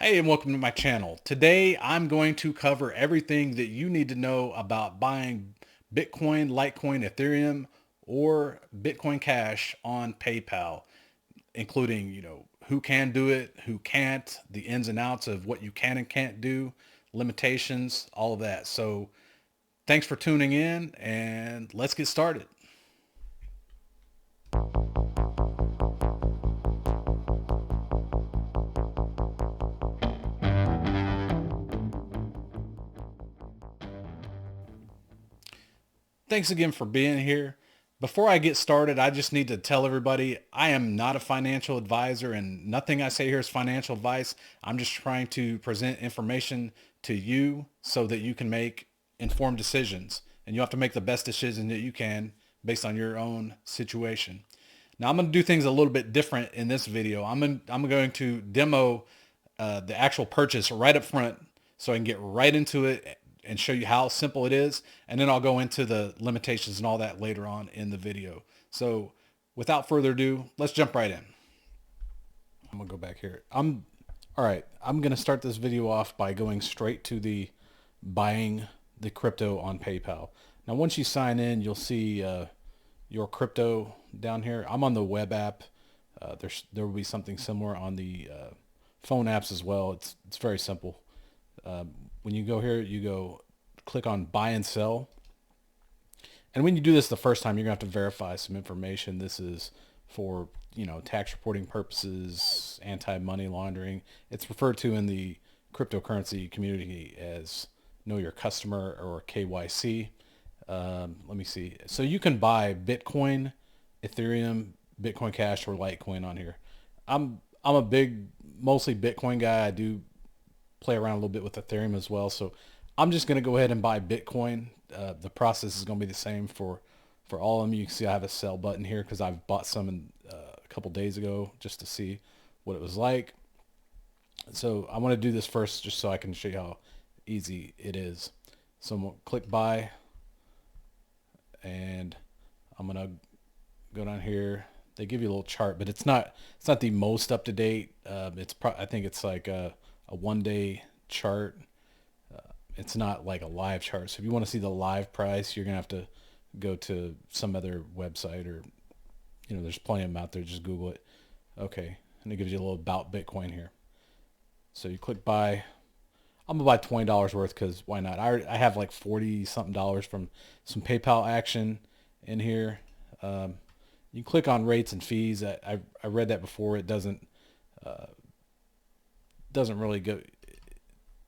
Hey, and welcome to my channel. Today I'm going to cover everything that you need to know about buying Bitcoin, Litecoin, Ethereum, or Bitcoin Cash on PayPal, including, who can do it, who can't, the ins and outs of what you can and can't do, limitations, all of that. So thanks for tuning in and let's get started. Thanks again for being here. Before I get started, I just need to tell everybody I am not a financial advisor and nothing I say here is financial advice. I'm just trying to present information to you so that you can make informed decisions. And you have to make the best decision that you can based on your own situation. Now I'm going to do things a little bit different in this video. I'm going to demo the actual purchase right up front so I can get right into it and show you how simple it is. And then I'll go into the limitations and all that later on in the video. So without further ado, let's jump right in. I'm gonna go back here. All right. I'm gonna start this video off by going straight to the buying the crypto on PayPal. Now, once you sign in, you'll see your crypto down here. I'm on the web app. There will be something similar on the phone apps as well. It's very simple. When you go here, you go click on buy and sell. And when you do this the first time, you're gonna have to verify some information. This is for, tax reporting purposes, anti-money laundering. It's referred to in the cryptocurrency community as know your customer or KYC. Let me see. So you can buy Bitcoin, Ethereum, Bitcoin Cash, or Litecoin on here. I'm a big, mostly Bitcoin guy. I do play around a little bit with Ethereum as well. So I'm just going to go ahead and buy Bitcoin. The process is going to be the same for all of them. You can see I have a sell button here because I've bought some a couple days ago just to see what it was like. So I want to do this first just so I can show you how easy it is. So I'm going to click buy and I'm going to go down here. They give you a little chart, but it's not the most up to date. I think it's like a 1 day chart. It's not like a live chart. So if you want to see the live price, you're gonna have to go to some other website or, there's plenty of them out there. Just Google it. Okay, and it gives you a little about Bitcoin here. So you click buy. I'm gonna buy $20 worth because why not? I have like 40 something dollars from some PayPal action in here. You click on rates and fees. I read that before. It doesn't really go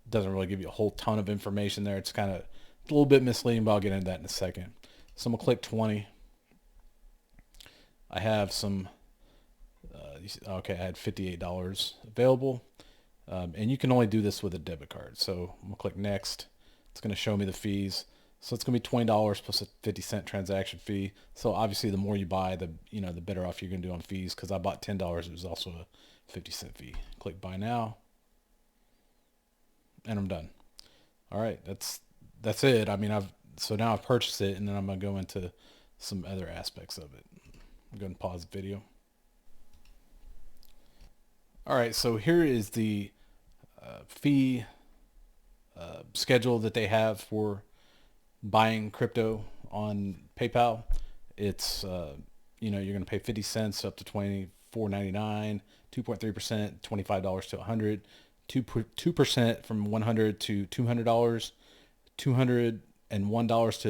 doesn't really give you a whole ton of information there. It's kind of a little bit misleading, but I'll get into that in a second. So I'm gonna click 20. I have some. Okay, I had $58 available, and you can only do this with a debit card. So I'm gonna click next. It's gonna show me the fees. So it's gonna be $20 plus a 50-cent transaction fee. So obviously, the more you buy, the better off you're gonna do on fees. Because I bought $10, it was also a 50-cent fee. Click buy now. And I'm done. All right, that's it. I mean, so now I've purchased it, and then I'm gonna go into some other aspects of it. I'm going to pause the video. All right, so here is the fee schedule that they have for buying crypto on PayPal. It's you're gonna pay 50 cents up to 24.99, 2.3%, $25 to 100. 2% from $100 to $200, $201 to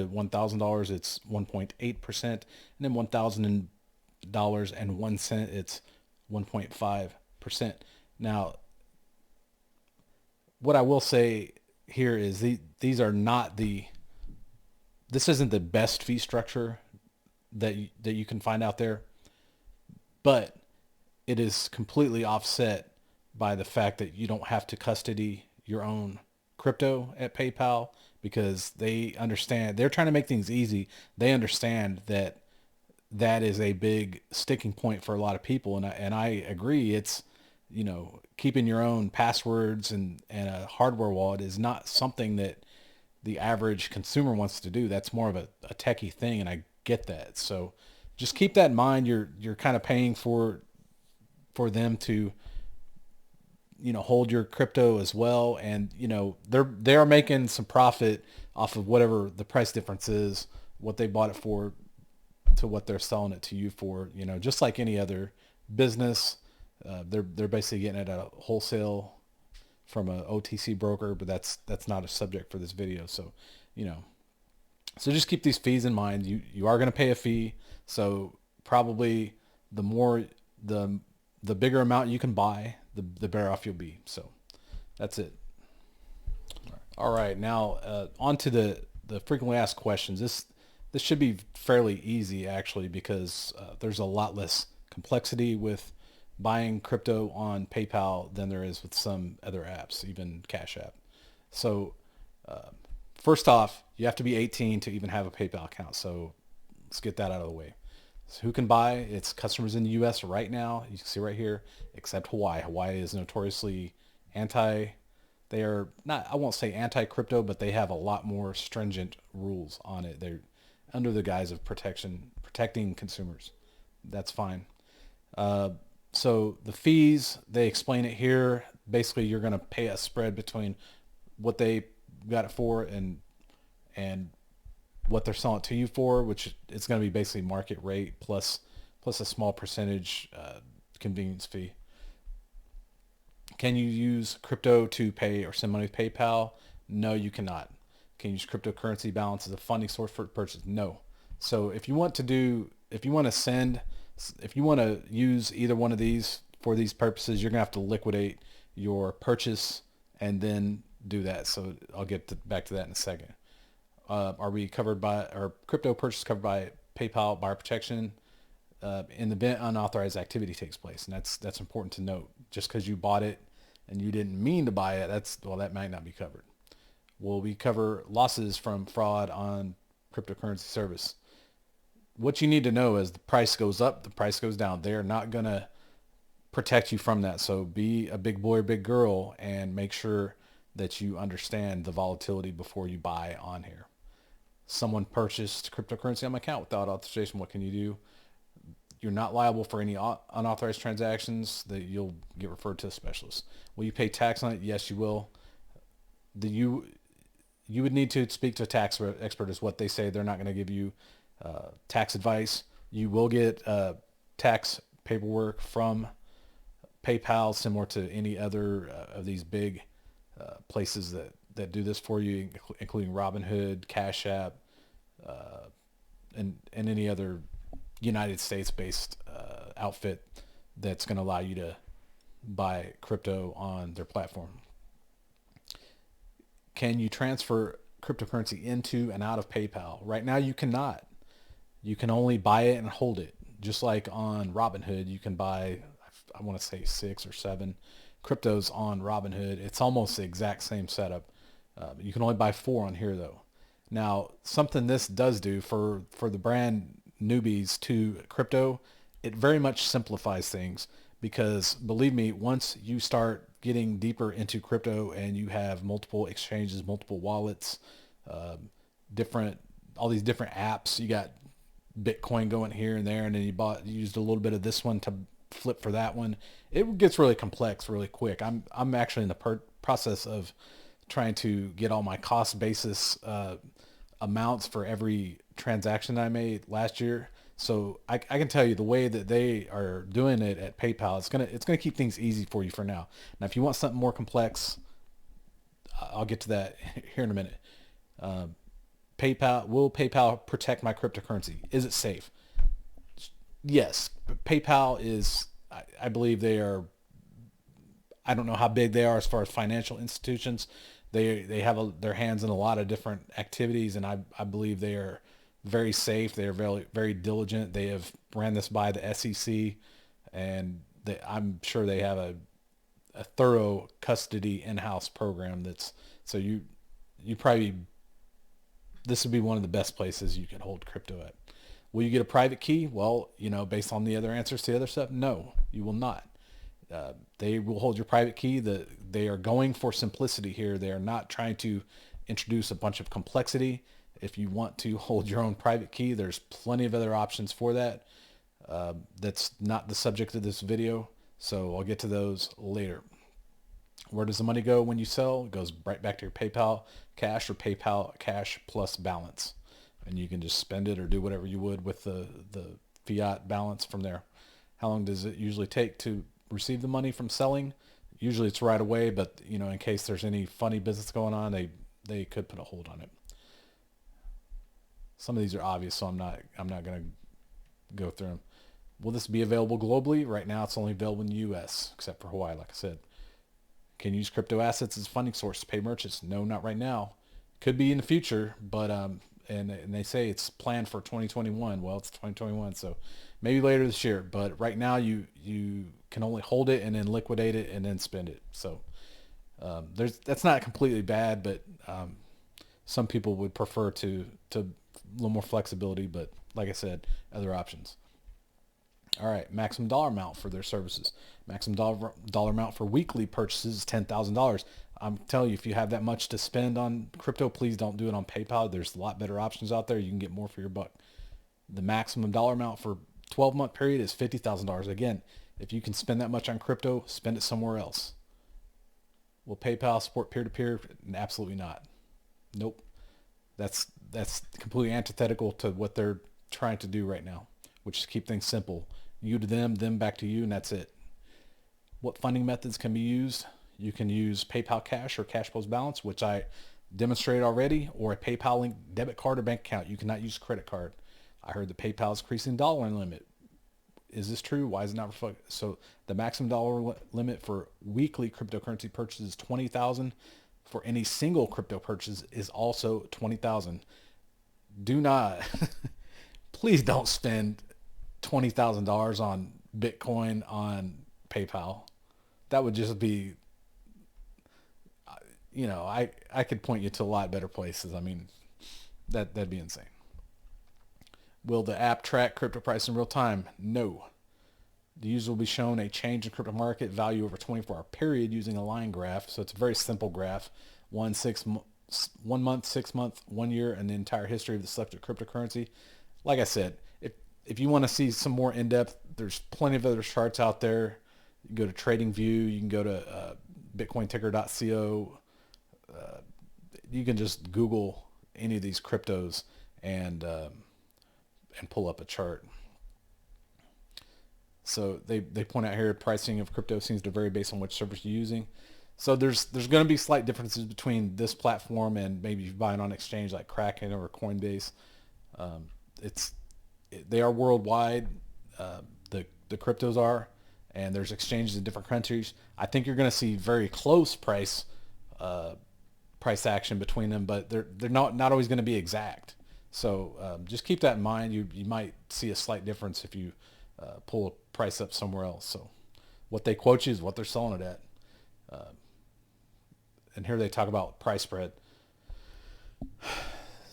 $1,000, it's 1.8%, and then $1,000.01, it's 1.5%. Now, what I will say here is these are not this isn't the best fee structure that you can find out there, but it is completely offset by the fact that you don't have to custody your own crypto at PayPal because they understand they're trying to make things easy. They understand that is a big sticking point for a lot of people. And I agree. It's, keeping your own passwords and a hardware wallet is not something that the average consumer wants to do. That's more of a techie thing. And I get that. So just keep that in mind. You're kind of paying for them to hold your crypto as well. And, they are making some profit off of whatever the price difference is, what they bought it for to what they're selling it to you for, just like any other business. They're basically getting it at a wholesale from a OTC broker, but that's not a subject for this video. So, you know, so just keep these fees in mind. You are going to pay a fee. So probably the more, the bigger amount you can buy, the better off you'll be. So that's it. All right. Now, on to the frequently asked questions. This should be fairly easy actually, because there's a lot less complexity with buying crypto on PayPal than there is with some other apps, even Cash App. So first off, you have to be 18 to even have a PayPal account. So let's get that out of the way. So who can buy? It's customers in the U.S. right now. You can see right here, except Hawaii. Hawaii is notoriously anti. They are not, I won't say anti-crypto, but they have a lot more stringent rules on it. They're under the guise of protecting consumers. That's fine. So the fees, they explain it here. Basically, you're going to pay a spread between what they got it for and what they're selling it to you for, which is going to be basically market rate plus a small percentage convenience fee. Can you use crypto to pay or send money with PayPal? No, you cannot. Can you use cryptocurrency balance as a funding source for purchase? No. So if you want to use either one of these for these purposes, you're gonna have to liquidate your purchase and then do that. So I'll get back to that in a second. Are we covered by our crypto purchase covered by PayPal buyer protection? In the event unauthorized activity takes place, and that's important to note. Just because you bought it and you didn't mean to buy it, that might not be covered. Will we cover losses from fraud on cryptocurrency service? What you need to know is the price goes up, the price goes down. They're not gonna protect you from that. So be a big boy or big girl and make sure that you understand the volatility before you buy on here. Someone purchased cryptocurrency on my account without authorization. What can you do? You're not liable for any unauthorized transactions. That you'll get referred to a specialist. Will you pay tax on it? Yes, you will. You would need to speak to a tax expert, is what they say. They're not going to give you tax advice. You will get tax paperwork from PayPal, similar to any other of these big places that do this for you, including Robinhood, Cash App, and any other United States-based outfit that's going to allow you to buy crypto on their platform. Can you transfer cryptocurrency into and out of PayPal? Right now, you cannot. You can only buy it and hold it. Just like on Robinhood, you can buy, I want to say 6 or 7 cryptos on Robinhood. It's almost the exact same setup. You can only buy 4 on here though. Now, something this does do for the brand newbies to crypto, it very much simplifies things, because believe me, once you start getting deeper into crypto and you have multiple exchanges, multiple wallets, all these different apps, you got Bitcoin going here and there, and then you used a little bit of this one to flip for that one. It gets really complex really quick. I'm actually in the process of trying to get all my cost basis amounts for every transaction I made last year. So I can tell you the way that they are doing it at PayPal, it's gonna keep things easy for you for now. Now, if you want something more complex, I'll get to that here in a minute. Will PayPal protect my cryptocurrency? Is it safe? Yes. PayPal is, I believe they are, I don't know how big they are as far as financial institutions. They have their hands in a lot of different activities, and I believe they are very safe. They are very, very diligent. They have ran this by the SEC, and I'm sure they have a thorough custody in-house program. So you probably, this would be one of the best places you can hold crypto at. Will you get a private key? Well, based on the other answers to the other stuff, no, you will not. They will hold your private key. They are going for simplicity here. They are not trying to introduce a bunch of complexity. If you want to hold your own private key, there's plenty of other options for that. That's not the subject of this video, so I'll get to those later. Where does the money go when you sell? It goes right back to your PayPal cash or PayPal cash plus balance. And you can just spend it or do whatever you would with the fiat balance from there. How long does it usually take to receive the money from selling? Usually it's right away, but in case there's any funny business going on, they could put a hold on it. Some of these are obvious, so I'm not going to go through them. Will this be available globally? Right now it's only available in the US, except for Hawaii, like I said. Can you use crypto assets as a funding source to pay merchants? No, not right now. Could be in the future, but and they say it's planned for 2021. Well, it's 2021, so maybe later this year. But right now, you can only hold it and then liquidate it and then spend it. So that's not completely bad, but some people would prefer to a little more flexibility. But like I said, other options. All right, maximum dollar amount for their services. Maximum dollar amount for weekly purchases is $10,000. I'm telling you, if you have that much to spend on crypto, please don't do it on PayPal. There's a lot better options out there. You can get more for your buck. The maximum dollar amount for 12-month period is $50,000. Again, if you can spend that much on crypto, spend it somewhere else. Will PayPal support peer-to-peer? Absolutely not. Nope. That's completely antithetical to what they're trying to do right now, which is keep things simple. You to them back to you, and that's it. What funding methods can be used? You can use PayPal Cash or Cash Plus Balance, which I demonstrated already, or a PayPal linked debit card or bank account. You cannot use credit card. I heard that PayPal is increasing dollar limit. Is this true? Why is it not reflected? So the maximum dollar limit for weekly cryptocurrency purchases is 20,000. For any single crypto purchase is also 20,000. Do not, please don't spend $20,000 on Bitcoin on PayPal. That would just be, I could point you to a lot better places. I mean, that'd be insane. Will the app track crypto price in real time? No. The user will be shown a change in crypto market value over a 24-hour period using a line graph. So it's a very simple graph. 1 month, 6 month, 1 year, and the entire history of the selected cryptocurrency. Like I said, if you want to see some more in-depth, there's plenty of other charts out there. You can go to TradingView. You can go to bitcointicker.co. You can just Google any of these cryptos and pull up a chart. So they point out here pricing of crypto seems to vary based on which service you're using. So there's going to be slight differences between this platform and maybe if you buy it on exchange like Kraken or Coinbase. They are worldwide. The cryptos are, and there's exchanges in different countries. I think you're going to see very close price action between them, but they're not always going to be exact. So just keep that in mind. You might see a slight difference if you pull a price up somewhere else. So what they quote you is what they're selling it at. And here they talk about price spread.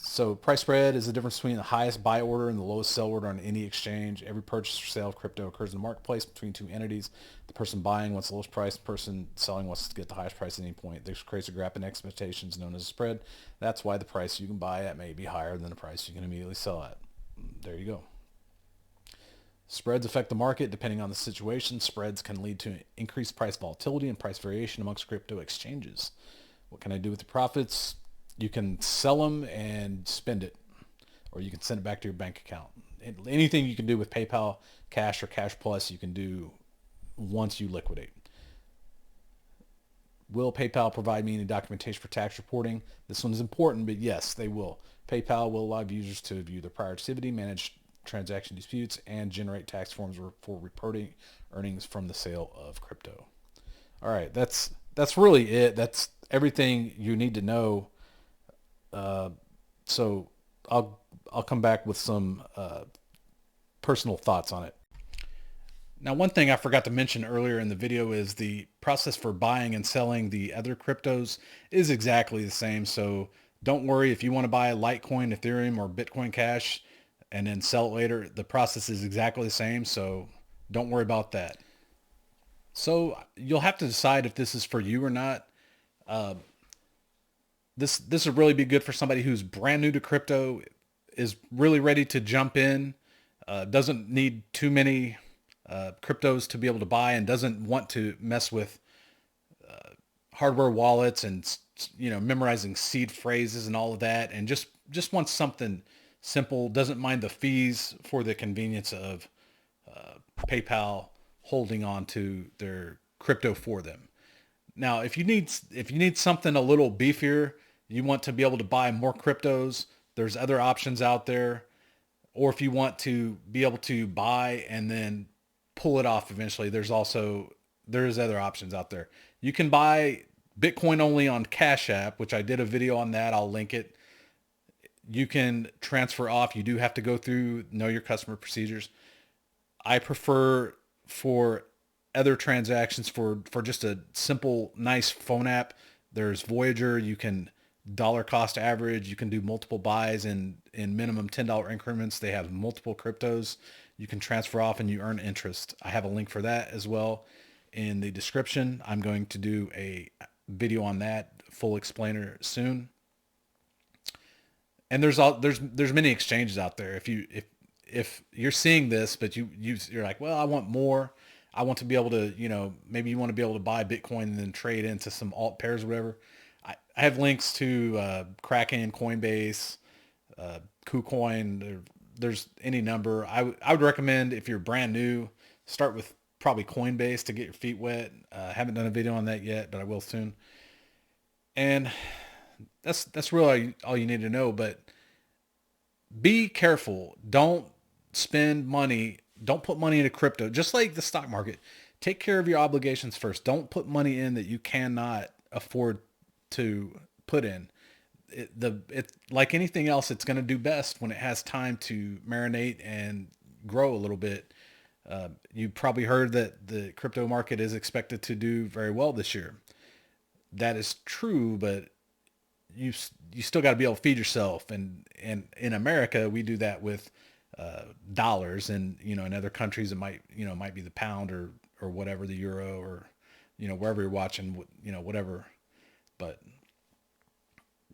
So price spread is the difference between the highest buy order and the lowest sell order on any exchange. Every purchase or sale of crypto occurs in the marketplace between two entities. The person buying wants the lowest price. The person selling wants to get the highest price at any point. This creates a gap in expectations known as a spread. That's why the price you can buy at may be higher than the price you can immediately sell at. There you go. Spreads affect the market depending on the situation. Spreads can lead to increased price volatility and price variation amongst crypto exchanges. What can I do with the profits? You can sell them and spend it, or you can send it back to your bank account. Anything you can do with PayPal Cash or Cash Plus, you can do once you liquidate. Will PayPal provide me any documentation for tax reporting? This one is important, but yes, they will. PayPal will allow users to view their prior activity, manage transaction disputes, and generate tax forms for reporting earnings from the sale of crypto. All right, that's really it. That's everything you need to know. So I'll come back with some personal thoughts on it. Now, one thing I forgot to mention earlier in the video is the process for buying and selling the other cryptos is exactly the same. So don't worry if you want to buy Litecoin, Ethereum, or Bitcoin Cash and then sell it later. The process is exactly the same. So don't worry about that. So you'll have to decide if this is for you or not. This would really be good for somebody who's brand new to crypto, is really ready to jump in, doesn't need too many cryptos to be able to buy, and doesn't want to mess with hardware wallets and, memorizing seed phrases and all of that, and just wants something simple, doesn't mind the fees for the convenience of PayPal holding on to their crypto for them. Now, if you need something a little beefier, you want to be able to buy more cryptos, there's other options out there. Or if you want to be able to buy and then pull it off eventually, there's other options out there. You can buy Bitcoin only on Cash App, which I did a video on that. I'll link it. You can transfer off. You do have to go through know your customer procedures. I prefer for other transactions for just a simple, nice phone app. There's Voyager. You can dollar cost average. You can do multiple buys in minimum $10 increments. They have multiple cryptos. You can transfer off and you earn interest. I have a link for that as well in the description. I'm going to do a video on that, full explainer soon. And there's many exchanges out there. If you're seeing this, but you're like, well, I want more. I want to be able to, maybe you want to be able to buy Bitcoin and then trade into some alt pairs or whatever. I have links to Kraken, Coinbase, KuCoin. There's any number. I would recommend, if you're brand new, start with probably Coinbase to get your feet wet. Haven't done a video on that yet, but I will soon. And that's really all you need to know. But be careful. Don't spend money. Don't put money into crypto. Just like the stock market, take care of your obligations first. Don't put money in that you cannot afford to put in. It like anything else, it's going to do best when it has time to marinate and grow a little bit. You probably heard that the crypto market is expected to do very well this year. That is true, but you still got to be able to feed yourself. And in America, we do that with dollars, and in other countries it might be the pound or whatever, the euro, or wherever you're watching, whatever. But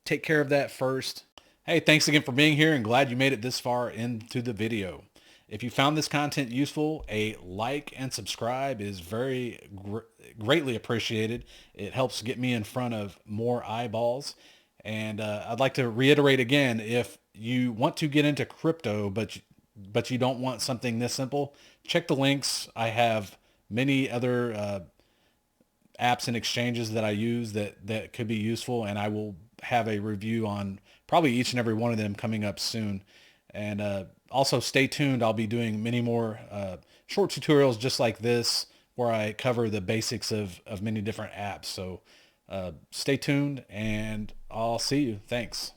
take care of that first. Hey, thanks again for being here, and glad you made it this far into the video. If you found this content useful, a like and subscribe is very greatly appreciated. It helps get me in front of more eyeballs. And I'd like to reiterate again, if you want to get into crypto, but you don't want something this simple, check the links. I have many other apps and exchanges that I use that could be useful, and I will have a review on probably each and every one of them coming up soon. And also stay tuned. I'll be doing many more short tutorials just like this, where I cover the basics of many different apps. So stay tuned, and I'll see you. Thanks.